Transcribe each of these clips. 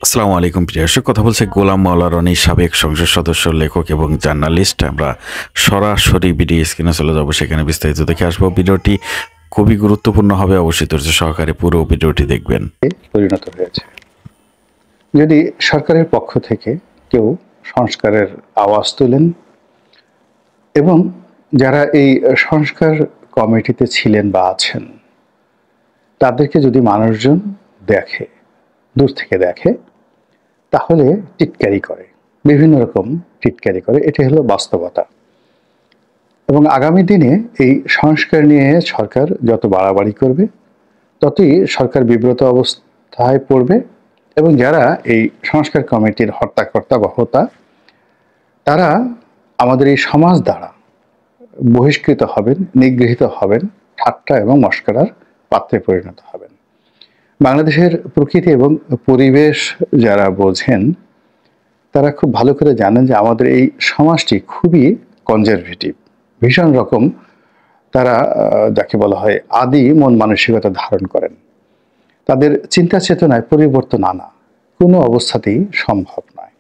আসসালামু আলাইকুম প্রিয় দর্শক, কথা বলছে গোলাম মাওলা রনি, সাবেক সংসদ সদস্য, লেখক এবং জার্নালিস্ট। আমরা সরাসরি ভিডিও স্ক্রিনে চলে যাবো, সেখানে বিস্তারিত দেখে আসবো। ভিডিওটি খুবই গুরুত্বপূর্ণ হবে, অবশ্যই ধৈর্য সহকারে পুরো ভিডিওটি দেখবেন। পরিণত হয়েছে। যদি সরকারের পক্ষ থেকে কেউ সংস্কারের আওয়াজ তোলেন এবং যারা এই সংস্কার কমিটিতে ছিলেন বা আছেন তাদেরকে যদি মানুষজন দেখে, দূর থেকে দেখে, তাহলে টিটকারি করে, বিভিন্ন রকম টিটকারি করে। এটি হলো বাস্তবতা। এবং আগামী দিনে এই সংস্কার নিয়ে সরকার যত বাড়াবাড়ি করবে ততই সরকার বিব্রত অবস্থায় পড়বে এবং যারা এই সংস্কার কমিটির হর্তাকর্তা বা হোতা, তারা আমাদের এই সমাজ দ্বারা বহিষ্কৃত হবেন, নিগৃহীত হবেন, ঠাট্টা এবং মশকরার পাত্রে পরিণত হবেন। বাংলাদেশের প্রকৃতি এবং পরিবেশ যারা বোঝেন তারা খুব ভালো করে জানেন যে আমাদের এই সমাজটি খুবই কনজারভেটিভ, ভীষণ রকম তারা যাকে বলা হয় আদি মন মানসিকতা ধারণ করেন। তাদের চিন্তা চেতনায় পরিবর্তন আনা কোনো অবস্থাতেই সম্ভব নয়।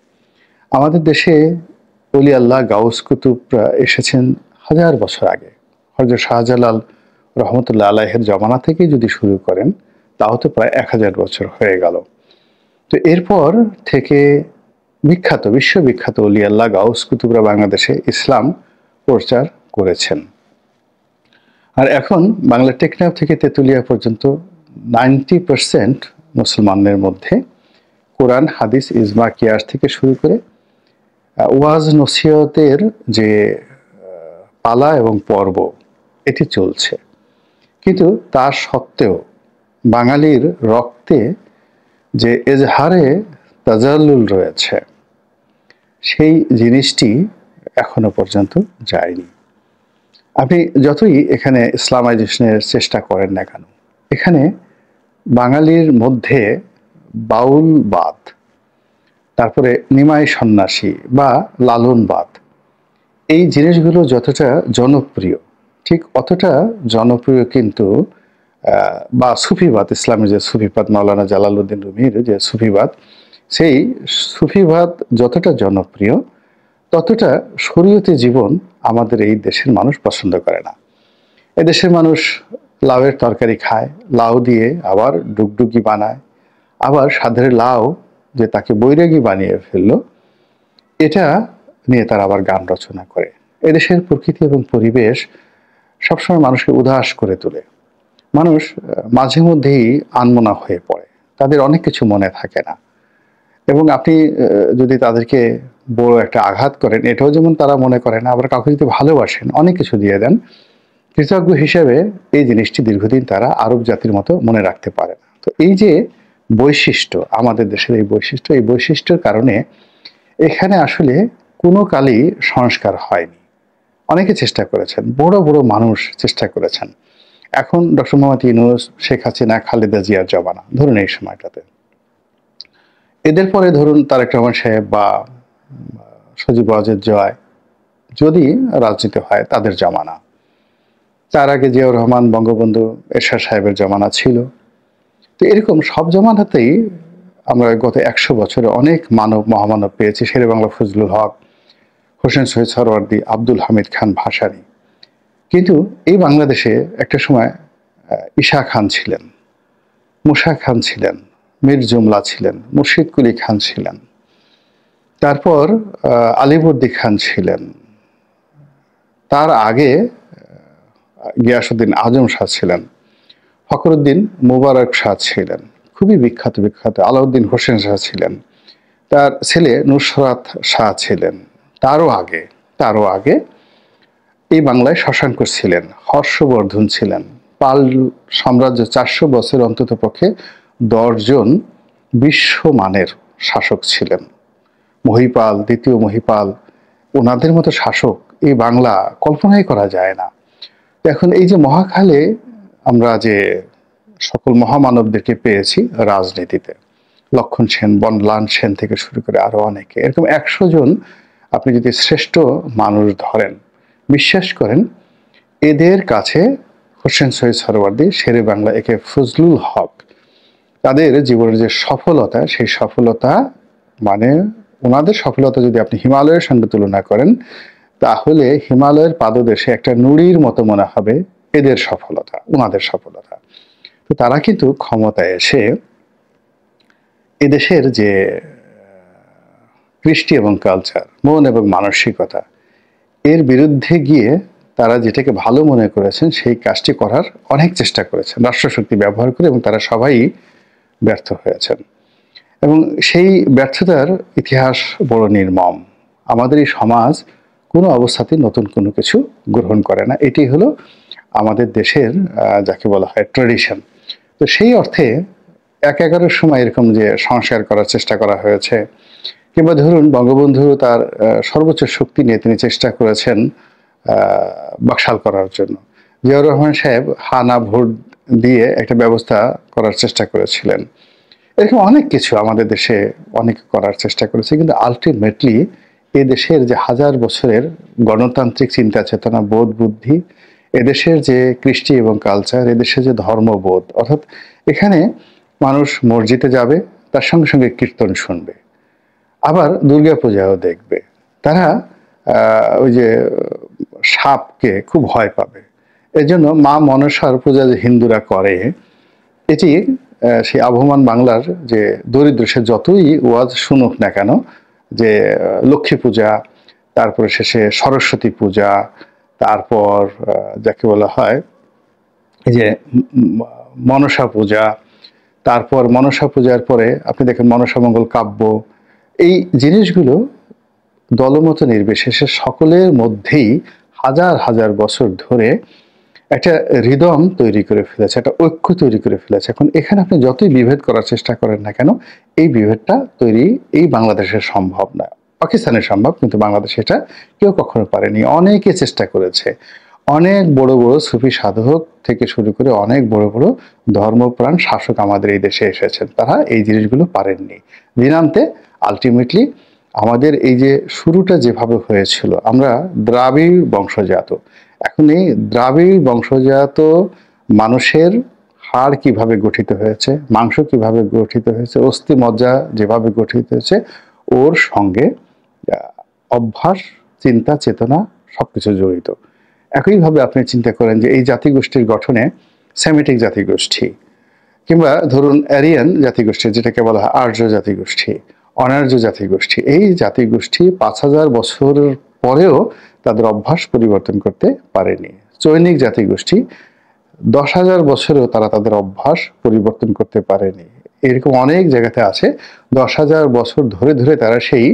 আমাদের দেশে অলি আল্লাহ গাউস কুতুবরা এসেছেন হাজার বছর আগে। হযরত শাহজালাল রহমতুল্লাহ আলাইহের জমানা থেকে যদি শুরু করেন তাও তো প্রায় 1000 বছর হয়ে গেল। তো এরপর থেকে বিশ্ববিখ্যাত অলি আল্লাহ গাউস কুতুবরা বাংলাদেশে ইসলাম প্রচার করেছেন। আর এখন বাংলা টেকনাফ থেকে তেঁতুলিয়া পর্যন্ত 90% মুসলমানদের মধ্যে কোরআন, হাদিস, ইজমা, কিয়াস থেকে শুরু করে ওয়াজ নসিহতের যে পালা এবং পর্ব, এটি চলছে। কিন্তু তা সত্ত্বেও বাঙালির রক্তে যে এজহারে তাজাল্লুল রয়েছে, সেই জিনিসটি এখনো পর্যন্ত যায়নি। আপনি যতই এখানে ইসলামাইজেশনের চেষ্টা করেন না কেন, এখানে বাঙালির মধ্যে বাউলবাদ, তারপরে নিমাই সন্ন্যাসী বা লালনবাদ, এই জিনিসগুলো যতটা জনপ্রিয়, ঠিক অতটা জনপ্রিয় কিন্তু বা সুফিবাদ, ইসলামের যে সুফিবাদ, মাওলানা জালালউদ্দিন রুমির যে সুফিবাদ, সেই সুফিবাদ যতটা জনপ্রিয় ততটা শরীয়তি জীবন আমাদের এই দেশের মানুষ পছন্দ করে না। এদেশের মানুষ লাউয়ের তরকারি খায়, লাউ দিয়ে আবার ডুগডুগি বানায়, আবার সাধের লাউ যে তাকে বৈরাগী বানিয়ে ফেললো, এটা নিয়ে তারা আবার গান রচনা করে। এদেশের প্রকৃতি এবং পরিবেশ সবসময় মানুষকে উদাস করে তোলে। মানুষ মাঝে মধ্যেই আনমনা হয়ে পড়ে, তাদের অনেক কিছু মনে থাকে না। এবং আপনি যদি তাদেরকে বড় একটা আঘাত করেন, এটাও যেমন তারা মনে করে না, আবার কাউকে যদি ভালোবাসেন, অনেক কিছু দিয়ে দেন, কৃতজ্ঞ হিসেবে এই জিনিসটি দীর্ঘদিন তারা আরব জাতির মতো মনে রাখতে পারে না। তো এই যে বৈশিষ্ট্য, আমাদের দেশের এই বৈশিষ্ট্যের কারণে এখানে আসলে কোনো কালই সংস্কার হয়নি। অনেকে চেষ্টা করেছেন, বড় বড় মানুষ চেষ্টা করেছেন। এখন ডক্টর মোহাম্মদ ইউনূস, শেখ হাসিনা, খালেদা জিয়ার জমানা ধরুন, এই সময়টাতে এদের পরে ধরুন তারেক রহমান সাহেব বা সজীব ওয়াজেদ জয়, যদি রাজনীতি হয় তাদের জমানা। তার আগে জিয়াউর রহমান, বঙ্গবন্ধু, এরশাদ সাহেবের জমানা ছিল। তো এরকম সব জমানাতেই আমরা গত 100 বছরে অনেক মহামানব পেয়েছি। শেরে বাংলা ফজলুল হক, হোসেন শহীদ সরওয়ার্দী, আব্দুল হামিদ খান ভাসানী। কিন্তু এই বাংলাদেশে একটা সময় ঈশা খান ছিলেন, মুসা খান ছিলেন, মীর জুমলা ছিলেন, মুর্শিদ কুলি খান ছিলেন, তারপর আলিবর্দী খান ছিলেন, তার আগে গিয়াসউদ্দিন আজম শাহ ছিলেন, ফখরুদ্দিন মুবারক শাহ ছিলেন, খুবই বিখ্যাত আলাউদ্দিন হোসেন শাহ ছিলেন, তার ছেলে নুসরাত শাহ ছিলেন, তারও আগে এই বাংলায় শশাঙ্ক ছিলেন, হর্ষবর্ধন ছিলেন। পাল সাম্রাজ্য 400 বছর অন্তত পক্ষে 10 জন বিশ্বমানের শাসক ছিলেন। মহিপাল, দ্বিতীয় মহিপাল, ওনাদের মতো শাসক এই বাংলা কল্পনাই করা যায় না। এখন এই যে মহাকালে আমরা যে সকল মহামানবদেরকে পেয়েছি রাজনীতিতে, লক্ষণ সেন, বনলাল সেন থেকে শুরু করে আরো অনেকে, এরকম 100 জন আপনি যদি শ্রেষ্ঠ মানুষ ধরেন, বিশ্বাস করেন এদের কাছে হোসেন শহীদ সরওয়ার্দী, শেরে বাংলা একে ফজলুল হক, তাদের জীবনের যে সফলতা, সেই সফলতা মানে ওনাদের সফলতা যদি আপনি হিমালয়ের সঙ্গে তুলনা করেন, তাহলে হিমালয়ের পাদদেশে একটা নুড়ির মতো মনে হবে এদের সফলতা, ওনাদের সফলতা। তো তারা কিন্তু ক্ষমতায় এসে এদেশের যে কৃষ্টি এবং কালচার, মন এবং মানসিকতা, এর বিরুদ্ধে গিয়ে তারা যেটাকে ভালো মনে করেছেন সেই কাজটি করার অনেক চেষ্টা করেছেন রাষ্ট্রশক্তি ব্যবহার করে, এবং তারা সবাই ব্যর্থ হয়েছেন। এবং সেই ব্যর্থতার ইতিহাস বড় নির্মম। আমাদের এই সমাজ কোনো অবস্থাতেই নতুন কোনো কিছু গ্রহণ করে না। এটি হলো আমাদের দেশের যাকে বলা হয় ট্র্যাডিশন। তো সেই অর্থে ১-১১ সময় এরকম যে সংস্কার করার চেষ্টা করা হয়েছে, কিংবা ধরুন বঙ্গবন্ধু তার সর্বোচ্চ শক্তি নিয়ে তিনি চেষ্টা করেছেন বাকশাল করার জন্য। জিয়াউর রহমান সাহেব হানা ভোট দিয়ে একটা ব্যবস্থা করার চেষ্টা করেছিলেন। এরকম অনেক কিছু আমাদের দেশে অনেক করার চেষ্টা করেছে, কিন্তু আলটিমেটলি এদেশের যে হাজার বছরের গণতান্ত্রিক চিন্তা চেতনা, বোধ, বুদ্ধি, এদেশের যে কৃষ্টি এবং কালচার, এদেশের যে ধর্মবোধ, অর্থাৎ এখানে মানুষ মসজিদে যাবে, তার সঙ্গে সঙ্গে কীর্তন শুনবে, আবার দুর্গাপূজাও দেখবে। তারা ওই যে সাপকে খুব ভয় পাবে। এর জন্য মা মনসার পূজা যে হিন্দুরা করে, এটি সেই আবহমান বাংলার যে দরিদ্র সে যতই ওয়াজ শুনুক না কেন, যে লক্ষ্মী পূজা, তারপরে শেষে সরস্বতী পূজা, তারপর যাকে বলা হয় এই যে মনসা পূজা, তারপর মনসা পূজার পরে আপনি দেখেন মনসা মঙ্গল কাব্য, এই জিনিসগুলো দলমত নির্বিশেষে সকলের মধ্যেই হাজার হাজার বছর ধরে একটা হৃদম তৈরি করে ফেলেছে, একটা ঐক্য তৈরি করে ফেলেছে। এখন এখানে আপনি যতই বিভেদ করার চেষ্টা করেন না কেন, এই বিভেদটা তৈরি এই বাংলাদেশের সম্ভব না। পাকিস্তানের সম্ভব, কিন্তু বাংলাদেশে এটা কেউ কখনো পারেনি। অনেকে চেষ্টা করেছে, অনেক বড় বড় সুফি সাধক থেকে শুরু করে অনেক বড় বড় ধর্মপ্রাণ শাসক আমাদের এই দেশে এসেছেন, তারা এই জিনিসগুলো পারেননি। দিনান্তে আলটিমেটলি আমাদের এই যে শুরুটা যেভাবে হয়েছিল, আমরা দ্রাবিড় বংশজাত, এখন এই দ্রাবিড় বংশজাত মানুষের হাড় কিভাবে গঠিত হয়েছে, মাংস কিভাবে গঠিত হয়েছে, অস্থি মজ্জা যেভাবে গঠিত হয়েছে, ওর সঙ্গে অভ্যাস, চিন্তা, চেতনা সবকিছু জড়িত। একইভাবে আপনি চিন্তা করেন যে এই জাতিগোষ্ঠীর গঠনে সেমিটিক জাতিগোষ্ঠী, কিংবা ধরুন অ্যারিয়ান জাতিগোষ্ঠী, যেটাকে বলা হয় আর্য জাতিগোষ্ঠী, অনার্য জাতিগোষ্ঠী, এই জাতিগোষ্ঠী ৫,০০০ বছর পরেও তাদের অভ্যাস পরিবর্তন করতে পারেনি। চৈনিক জাতিগোষ্ঠী ১০,০০০ বছরেও তারা তাদের অভ্যাস পরিবর্তন করতে পারেনি। এরকম অনেক জায়গাতে আছে ১০,০০০ বছর ধরে ধরে তারা সেই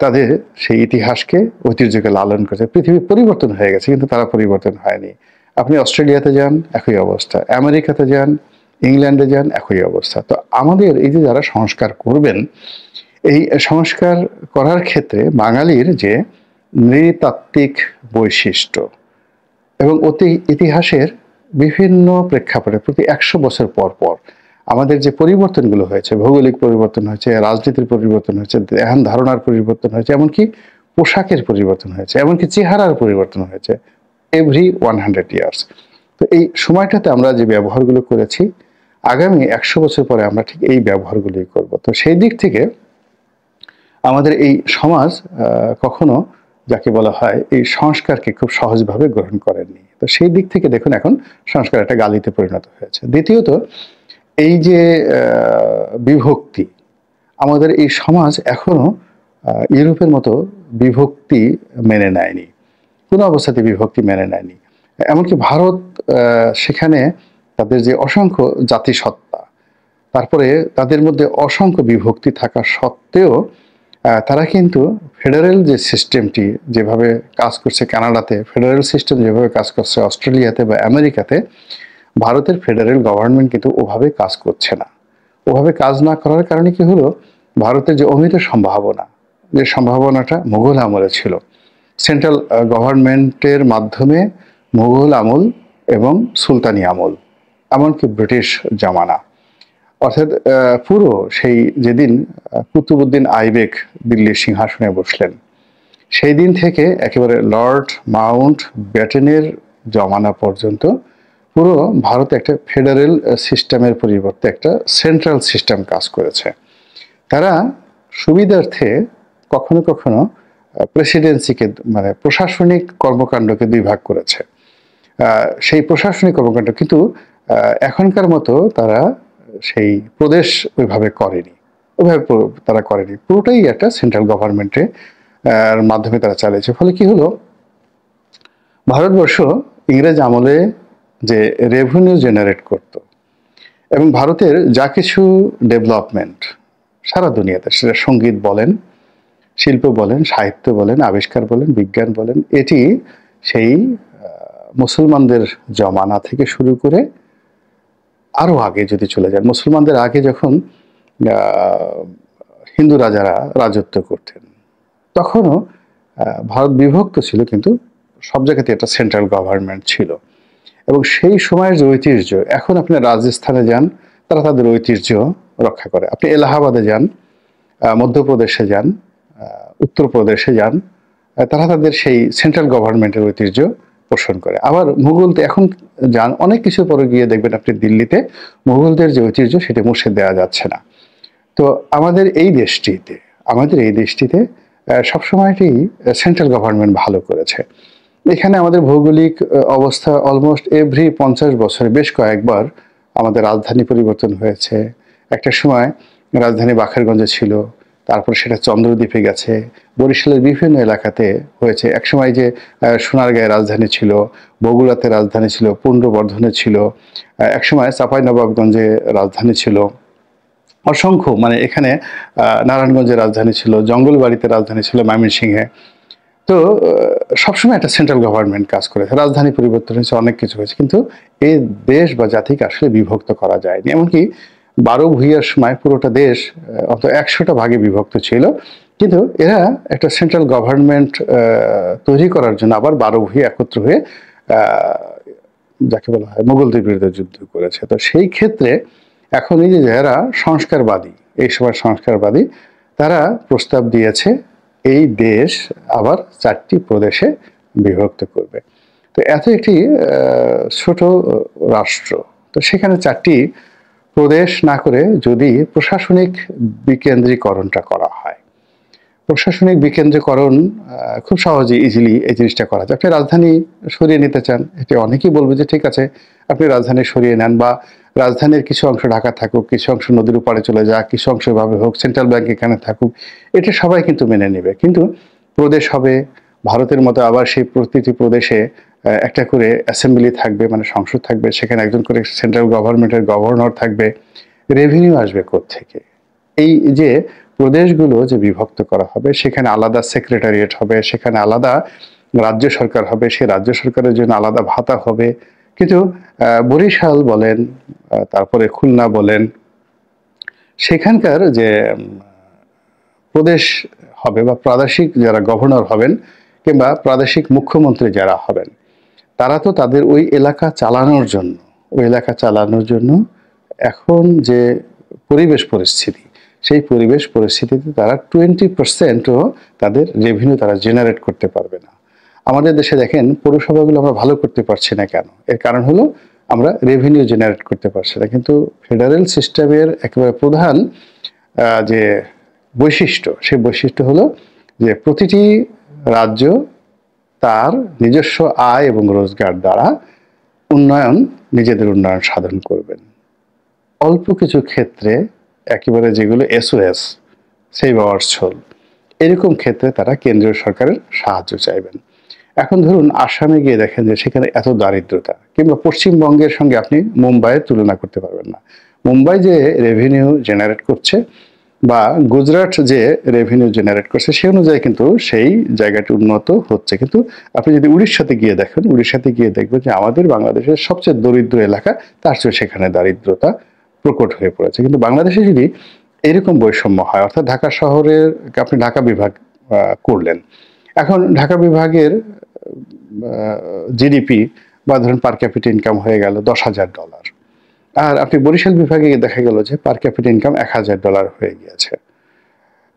তাদের সেই ইতিহাসকে, ঐতিহ্যকে লালন করছে। পৃথিবী পরিবর্তন হয়ে গেছে, কিন্তু তারা পরিবর্তন হয়নি। আপনি অস্ট্রেলিয়াতে যান, একই অবস্থা, আমেরিকাতে যান, ইংল্যান্ডে যান, একই অবস্থা। তো আমাদের এই যে যারা সংস্কার করবেন, এই সংস্কার করার ক্ষেত্রে বাঙালির যে নৃতাত্ত্বিক বৈশিষ্ট্য এবং অতি ইতিহাসের বিভিন্ন প্রেক্ষাপটে প্রতি ১০০ বছর পর পর আমাদের যে পরিবর্তনগুলো হয়েছে, ভৌগোলিক পরিবর্তন হয়েছে, রাজনীতির পরিবর্তন হয়েছে, ধ্যান ধারণার পরিবর্তন হয়েছে, এমনকি পোশাকের পরিবর্তন হয়েছে, এমনকি চেহারার পরিবর্তন হয়েছে এভরি 100 ইয়ার্স। তো এই সময়টাতে আমরা যে ব্যবহারগুলো করেছি, আগামী ১০০ বছর পরে আমরা ঠিক এই ব্যবহারগুলোই করব। তো সেই দিক থেকে আমাদের এই সমাজ কখনো যাকে বলা হয় এই সংস্কারকে খুব সহজভাবে গ্রহণ করেননি। তো সেই দিক থেকে দেখুন এখন সংস্কার একটা গালিতে পরিণত হয়েছে। দ্বিতীয়ত, এই যে বিভক্তি, আমাদের এই সমাজ এখনো ইউরোপের মতো বিভক্তি মেনে নেয়নি, কোনো অবস্থাতে বিভক্তি মেনে নেয়নি। এমনকি ভারত, সেখানে তাদের যে অসংখ্য জাতিসত্তা, তারপরে তাদের মধ্যে অসংখ্য বিভক্তি থাকা সত্ত্বেও তারা কিন্তু ফেডারেল যে সিস্টেমটি যেভাবে কাজ করছে কানাডাতে, ফেডারেল সিস্টেম যেভাবে কাজ করছে অস্ট্রেলিয়াতে বা আমেরিকাতে, ভারতের ফেডারেল গভর্নমেন্ট কিন্তু ওভাবে কাজ করছে না। ওভাবে কাজ না করার কারণে কি হলো, ভারতের যে অমিত সম্ভাবনা, যে সম্ভাবনাটা মুঘল আমলে ছিল, সেন্ট্রাল গভর্নমেন্টের মাধ্যমে মুঘল আমল এবং সুলতানি আমল, এমনকি ব্রিটিশ জামানা, অর্থাৎ পুরো সেই যেদিন কুতুবউদ্দিন আইবেক দিল্লির সিংহাসনে বসলেন, সেই দিন থেকে একেবারে লর্ড মাউন্ট ব্যাটেনের জমানা পর্যন্ত পুরো ভারতে একটা ফেডারেল সিস্টেমের পরিবর্তে একটা সেন্ট্রাল সিস্টেম কাজ করেছে। তারা সুবিধার্থে কখনো কখনো প্রেসিডেন্সিকে মানে প্রশাসনিক কর্মকাণ্ডকে দুই ভাগ করেছে। সেই প্রশাসনিক কর্মকাণ্ড কিন্তু এখনকার মতো তারা সেই প্রদেশ ওইভাবে করেনি, তারা করেনি, পুরোটাই একটা সেন্ট্রাল গভর্নমেন্টের মাধ্যমে তারা চালিয়েছে। ফলে কি হলো, ভারতবর্ষ ইংরেজ আমলে যে রেভিনিউ জেনারেট করত এবং ভারতের যা কিছু ডেভেলপমেন্ট সারা দুনিয়াতে, সেটা সঙ্গীত বলেন, শিল্প বলেন, সাহিত্য বলেন, আবিষ্কার বলেন, বিজ্ঞান বলেন, এটি সেই মুসলমানদের জমানা থেকে শুরু করে আরও আগে যদি চলে যান, মুসলমানদের আগে যখন হিন্দু রাজারা রাজত্ব করতেন তখনও ভারত বিভক্ত ছিল, কিন্তু সব জায়গাতে একটা সেন্ট্রাল গভর্নমেন্ট ছিল। এবং সেই সময়ের যে ঐতিহ্য, এখন আপনি রাজস্থানে যান, তারা তাদের ঐতিহ্য রক্ষা করে। আপনি এলাহাবাদে যান, মধ্যপ্রদেশে যান, উত্তরপ্রদেশে যান, তারা তাদের সেই সেন্ট্রাল গভর্নমেন্টের ঐতিহ্য পোষণ করে। আবার মুঘলতে এখন যান, অনেক কিছু পরে গিয়ে দেখবেন আপনি দিল্লিতে মুঘলদের যে ঐতিহ্য সেটা মুছে দেওয়া যাচ্ছে না। তো আমাদের এই দেশটিতে সবসময়টি সেন্ট্রাল গভর্নমেন্ট ভালো করেছে। এখানে আমাদের ভৌগোলিক অবস্থা অলমোস্ট এভরি 50 বছরে বেশ কয়েকবার আমাদের রাজধানী পরিবর্তন হয়েছে। একটা সময় রাজধানী বাখেরগঞ্জে ছিল, তারপর সেটা চন্দ্রদ্বীপে গেছে, বরিশালের বিভিন্ন এলাকাতে হয়েছে। একসময় যে সোনারগাঁয়ে রাজধানী ছিল, বগুড়াতে রাজধানী ছিল, পুন্ড্রবর্ধনে ছিল, একসময় চাঁপাইনবাবগঞ্জে রাজধানী ছিল, অসংখ্য, মানে এখানে নারায়ণগঞ্জে রাজধানী ছিল, জঙ্গলবাড়িতে রাজধানী ছিল, ময়মনসিংহে। তো সবসময় একটা সেন্ট্রাল গভর্নমেন্ট কাজ করেছে, রাজধানী পরিবর্তন হয়েছে, অনেক কিছু হয়েছে, কিন্তু এই দেশ বা জাতিকে আসলে বিভক্ত করা যায়নি। এমনকি 12 ভূঁইয়ার সময় পুরোটা দেশ অন্তত 100টা ভাগে বিভক্ত ছিল, কিন্তু এরা একটা সেন্ট্রাল গভর্নমেন্ট তৈরি করার জন্য আবার 12 ভূঁইয়া একত্র হয়ে যাকে বলা হয় মুঘলদের বিরুদ্ধে যুদ্ধ করেছে। তো সেই ক্ষেত্রে এখন এই যে যারা সংস্কারবাদী, এই সময় সংস্কারবাদী, তারা প্রস্তাব দিয়েছে এই দেশ আবার 4টি প্রদেশে বিভক্ত করবে। তো এত একটি ছোট রাষ্ট্র, তো সেখানে 4টি প্রদেশ না করে যদি প্রশাসনিক বিকেন্দ্রীকরণটা করা হয়, প্রশাসনিক বিকেন্দ্রীকরণ খুব সহজে ইজিলি এই জিনিসটা করা যায়। আপনি রাজধানী সরিয়ে নিতে চান, এটা অনেকেই বলবে যে ঠিক আছে আপনি রাজধানী সরিয়ে নেন, বা রাজধানীর কিছু অংশ ঢাকা থাকুক, কিছু অংশ নদীর উপরে চলে যাক, কিছু অংশ এভাবে হোক, সেন্ট্রাল ব্যাংক এখানে থাকুক, এটা সবাই কিন্তু মেনে নেবে। কিন্তু প্রদেশ হবে, ভারতের মতো আবার সেই প্রতিটি প্রদেশে একটা করে অ্যাসেম্বলি থাকবে, মানে সংসদ থাকবে, সেখানে একজন করে সেন্ট্রাল গভর্নমেন্টের গভর্নর থাকবে, রেভিনিউ আসবে কোত্থেকে? এই যে প্রদেশগুলো যে বিভক্ত করা হবে, সেখানে আলাদা সেক্রেটারিয়েট হবে, সেখানে আলাদা রাজ্য সরকার হবে, সেই রাজ্য সরকারের জন্য আলাদা ভাতা হবে। কিন্তু বরিশাল বলেন, তারপরে খুলনা বলেন, সেখানকার যে প্রদেশ হবে বা প্রাদেশিক যারা গভর্নর হবেন কিংবা প্রাদেশিক মুখ্যমন্ত্রী যারা হবেন, তারা তো তাদের ওই এলাকা চালানোর জন্য এখন যে পরিবেশ পরিস্থিতি, সেই পরিবেশ পরিস্থিতিতে তারা 20%ও তাদের রেভিনিউ তারা জেনারেট করতে পারবে না। আমাদের দেশে দেখেন পৌরসভাগুলো আমরা ভালো করতে পারছি না কেন? এর কারণ হলো আমরা রেভিনিউ জেনারেট করতে পারছি না। কিন্তু ফেডারেল সিস্টেমের একেবারে প্রধান যে বৈশিষ্ট্য, সেই বৈশিষ্ট্য হলো যে প্রতিটি রাজ্য তার নিজস্ব আয় এবং রোজগার দ্বারা নিজেদের উন্নয়ন সাধন করবেন। অল্প কিছু ক্ষেত্রে একেবারে যেগুলো SOS, সেভ আওয়ার সোল, এরকম ক্ষেত্রে তারা কেন্দ্রীয় সরকারের সাহায্য চাইবেন। এখন ধরুন আসামে গিয়ে দেখেন যে সেখানে এত দারিদ্রতা, কিংবা পশ্চিমবঙ্গের সঙ্গে আপনি মুম্বাইয়ের তুলনা করতে পারবেন না। মুম্বাই যে রেভিনিউ জেনারেট করছে বা গুজরাট যে রেভিনিউ জেনারেট করছে, সে অনুযায়ী কিন্তু সেই জায়গাটি উন্নত হচ্ছে। কিন্তু আপনি যদি উড়িষ্যাতে গিয়ে দেখবেন যে আমাদের বাংলাদেশের সবচেয়ে দরিদ্র এলাকা, তার চেয়ে সেখানে দারিদ্রতা প্রকট হয়ে পড়েছে। কিন্তু বাংলাদেশে যদি এরকম বৈষম্য হয়, অর্থাৎ ঢাকা শহরের আপনি ঢাকা বিভাগ করলেন, এখন ঢাকা বিভাগের জিডিপি বা ধরুন পার ক্যাপিটা ইনকাম হয়ে গেল $10,000, আর আপনি বরিশাল বিভাগে দেখা গেল যে পার ক্যাপিটা ইনকাম $1,000 হয়ে গিয়েছে।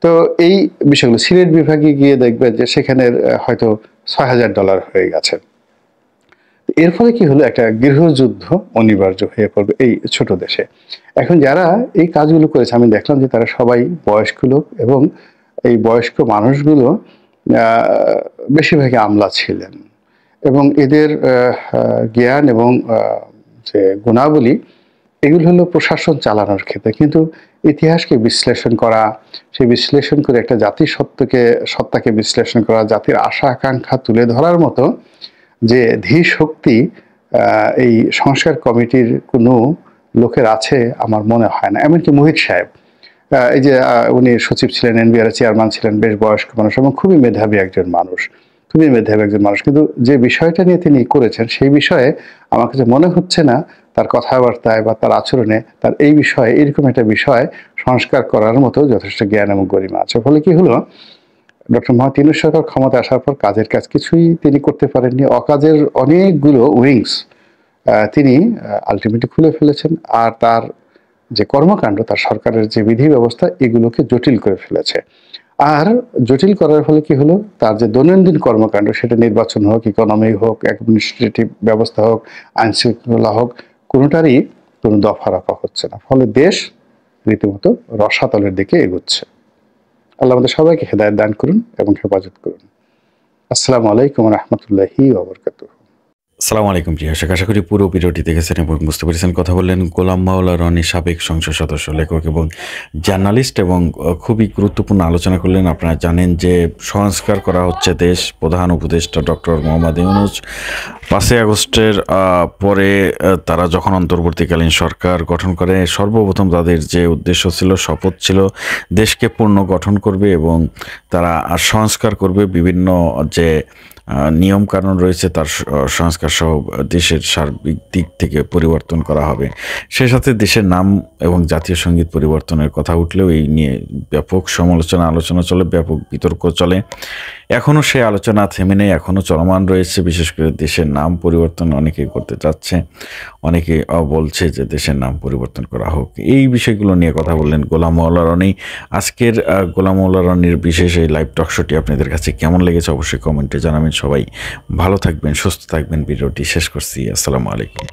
তো এই বিষয়গুলো সিলেট বিভাগে গিয়ে দেখবেন যে সেখানে হয়তো $6,000 হয়ে গেছে। এর ফলে কি হলো, একটা গৃহযুদ্ধ অনিবার্য হয়ে পড়বে এই ছোট দেশে। এখন যারা এই কাজগুলো করেছে আমি দেখলাম যে তারা সবাই বয়স্ক লোক, এবং এই বয়স্ক মানুষগুলো বেশিরভাগই আমলা ছিলেন, এবং এদের জ্ঞান এবং যে গুণাবলী এগুলো হলো প্রশাসন চালানোর ক্ষেত্রে। কিন্তু ইতিহাসকে বিশ্লেষণ করা, সেই বিশ্লেষণ করে একটা জাতির সত্তাকে বিশ্লেষণ করা, জাতির আশা আকাঙ্ক্ষা তুলে ধরার মতো যে ধী শক্তি এই সংস্কার কমিটির কোনো লোকের আছে আমার মনে হয় না। এমনকি মোহিত সাহেব, এই যে উনি সচিব ছিলেন, এনবিআর চেয়ারম্যান ছিলেন, বেশ বয়স্ক মানুষ এবং খুবই মেধাবী একজন মানুষ, কিন্তু যে বিষয়টা নিয়ে তিনি করেছেন সেই বিষয়ে আমার কাছে মনে হচ্ছে না তার কথাবার্তায় বা তার আচরণে তার এই বিষয়ে, এরকম একটা বিষয় সংস্কার করার মতো যথেষ্ট জ্ঞান এবং গরিমা আছে। ফলে কি হলো, ডক্টর মোহাম্মদ ইউনূস সরকার ক্ষমতা আসার পর কাজের কাজ কিছুই তিনি করতে পারেননি। অকাজের অনেকগুলো উইংস তিনি আলটিমেটলি খুলে ফেলেছেন, আর তার যে কর্মকাণ্ড, তার সরকারের যে বিধি ব্যবস্থা, এগুলোকে জটিল করে ফেলেছে। আর জটিল করার ফলে কি হলো, তার যে দৈনন্দিন কর্মকাণ্ড, সেটা নির্বাচন হোক, ইকোনমি হোক, অ্যাডমিনিস্ট্রেটিভ ব্যবস্থা হোক, আইন শৃঙ্খলা হোক, কোনোটারই কোনো দফা রফা হচ্ছে না। ফলে দেশ রীতিমতো রসাতলের দিকে এগোচ্ছে। আল্লাহ আমাদের সবাইকে হেদায়েত দান করুন এবং হেফাজত করুন। আসসালামু আলাইকুম রহমতুল্লাহি ওয়া বারাকাতুহু। আসসালামু আলাইকুম প্রিয় দর্শক, আশা করি পুরো ভিডিওটি দেখেছেন এবং বুঝতে পেরেছেন। কথা বললেন গোলাম মাওলা রনি, সাবেক সংসদ সদস্য, লেখক এবং জার্নালিস্ট, এবং খুবই গুরুত্বপূর্ণ আলোচনা করলেন। আপনারা জানেন যে সংস্কার করা হচ্ছে দেশ। প্রধান উপদেষ্টা ডক্টর মোহাম্মদ ইউনূস 5ই আগস্টের পরে তারা যখন অন্তর্বর্তীকালীন সরকার গঠন করে, সর্বপ্রথম তাদের যে উদ্দেশ্য ছিল, শপথ ছিল, দেশকে পূর্ণ গঠন করবে এবং তারা সংস্কার করবে। বিভিন্ন যে নিয়ম কানুন রয়েছে তার সংস্কার সহ দেশের সার্বিক দিক থেকে পরিবর্তন করা হবে। সে সাথে দেশের নাম এবং জাতীয় সঙ্গীত পরিবর্তনের কথা উঠলেও এই নিয়ে ব্যাপক আলোচনা চলে, ব্যাপক বিতর্ক চলে। এখনও সেই আলোচনা থেমে নেই, এখনও চলমান রয়েছে। বিশেষ করে দেশের নাম পরিবর্তন অনেকেই করতে চাচ্ছে, অনেকে বলছে যে দেশের নাম পরিবর্তন করা হোক। এই বিষয়গুলো নিয়ে কথা বললেন গোলাম মাওলা রনি। আজকের গোলাম মাওলা রনির বিশেষ এই লাইভ টক শোটি আপনাদের কাছে কেমন লেগেছে অবশ্যই কমেন্টে জানাবেন। সবাই ভালো থাকবেন, সুস্থ থাকবেন। ভিডিওটি শেষ করছি। আসসালামু আলাইকুম।